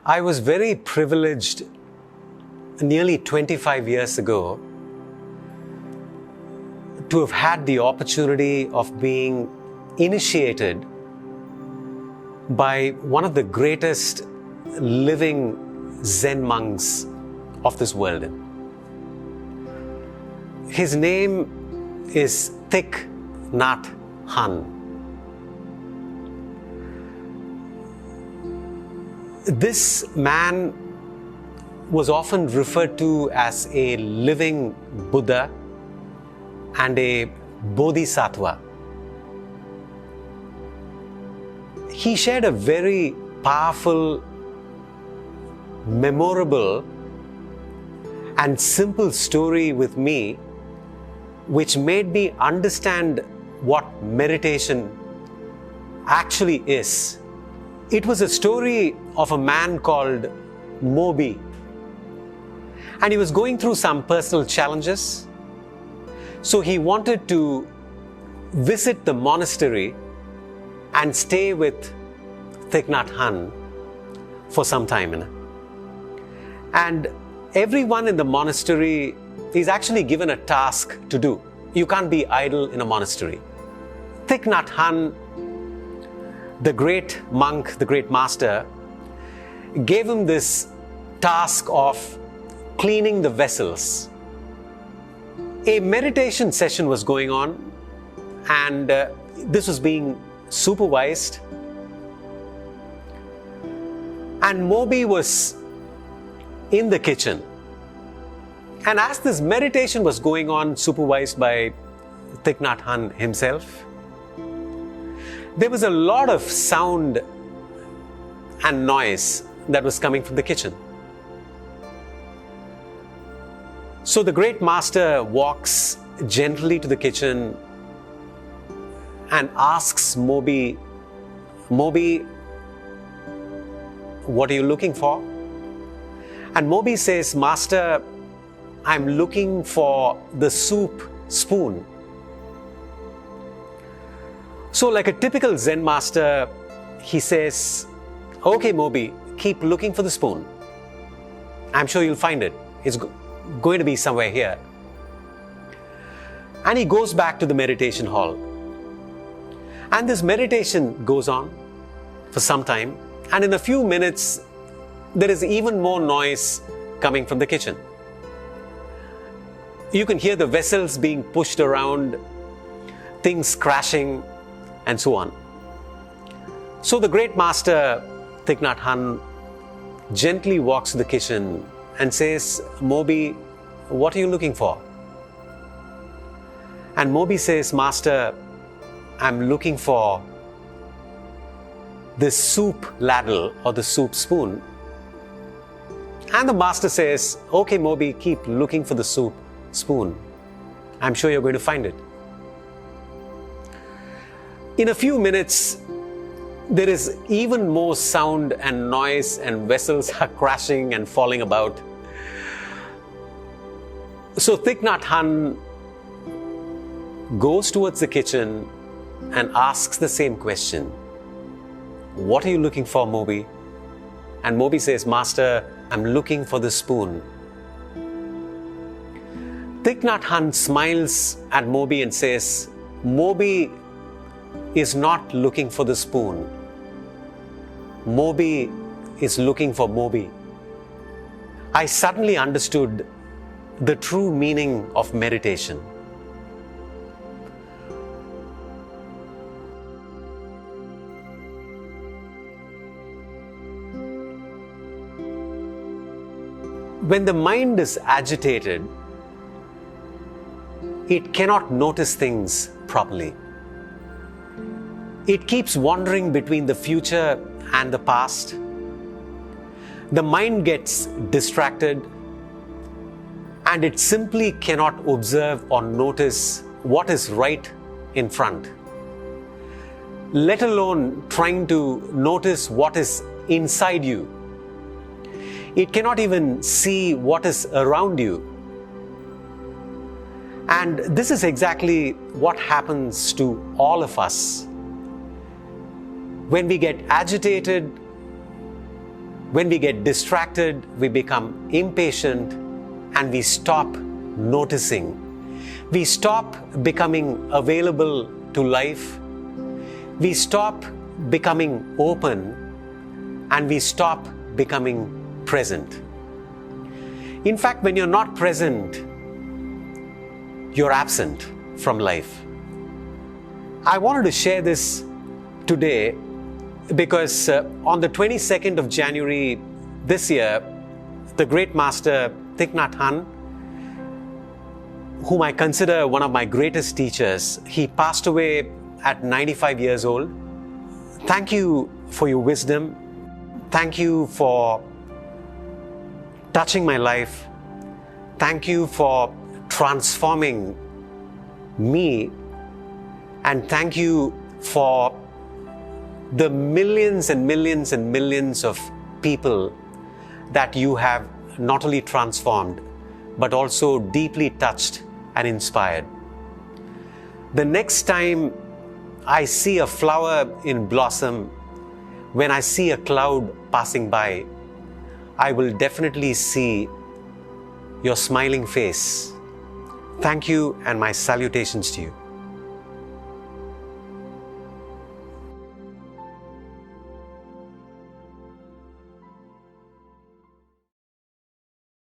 I was very privileged nearly 25 years ago to have had the opportunity of being initiated by one of the greatest living Zen monks of this world. His name is Thich Nhat Hanh. This man was often referred to as a living Buddha and a Bodhisattva. He shared a very powerful, memorable, and simple story with me, which made me understand what meditation actually is. It was a story of a man called Moby, and he was going through some personal challenges. So he wanted to visit the monastery and stay with Thich Nhat Hanh for some time. And everyone in the monastery is actually given a task to do. You can't be idle in a monastery. Thich Nhat Hanh, the great monk, the great master, gave him this task of cleaning the vessels. A meditation session was going on, and this was being supervised. And Moby was in the kitchen. And as this meditation was going on, supervised by Thich Nhat Hanh himself, there was a lot of sound and noise that was coming from the kitchen. So the great master walks gently to the kitchen and asks Moby, "Moby, what are you looking for?" And Moby says, "Master, I'm looking for the soup spoon." So like a typical Zen master, he says, "Okay, Moby, keep looking for the spoon. I'm sure you'll find it. It's going to be somewhere here." And he goes back to the meditation hall. And this meditation goes on for some time. And in a few minutes, there is even more noise coming from the kitchen. You can hear the vessels being pushed around, things crashing, and so on. So the great master, Thich Nhat Hanh, gently walks to the kitchen and says, "Moby, what are you looking for?" And Moby says, "Master, I'm looking for this soup ladle or the soup spoon." And the master says, "Okay, Moby, keep looking for the soup spoon. I'm sure you're going to find it." In a few minutes, there is even more sound and noise, and vessels are crashing and falling about. So Thich Nhat Hanh goes towards the kitchen and asks the same question. "What are you looking for, Moby?" And Moby says, "Master, I'm looking for the spoon." Thich Nhat Hanh smiles at Moby and says, "Moby is not looking for the spoon. Moby is looking for Moby." I suddenly understood the true meaning of meditation. When the mind is agitated, it cannot notice things properly. It keeps wandering between the future and the past. The mind gets distracted, and it simply cannot observe or notice what is right in front, let alone trying to notice what is inside you. It cannot even see what is around you. And this is exactly what happens to all of us. When we get agitated, When we get distracted, we become impatient and we stop noticing. We stop becoming available to life. We stop becoming open and we stop becoming present. In fact, when you're not present, you're absent from life. I wanted to share this today because on the 22nd of January this year, the great master Thich Nhat Hanh, whom I consider one of my greatest teachers, he passed away at 95 years old. Thank you for your wisdom. Thank you for touching my life. Thank you for transforming me. And thank you for the millions and millions and millions of people that you have not only transformed, but also deeply touched and inspired. The next time I see a flower in blossom, when I see a cloud passing by, I will definitely see your smiling face. Thank you and my salutations to you.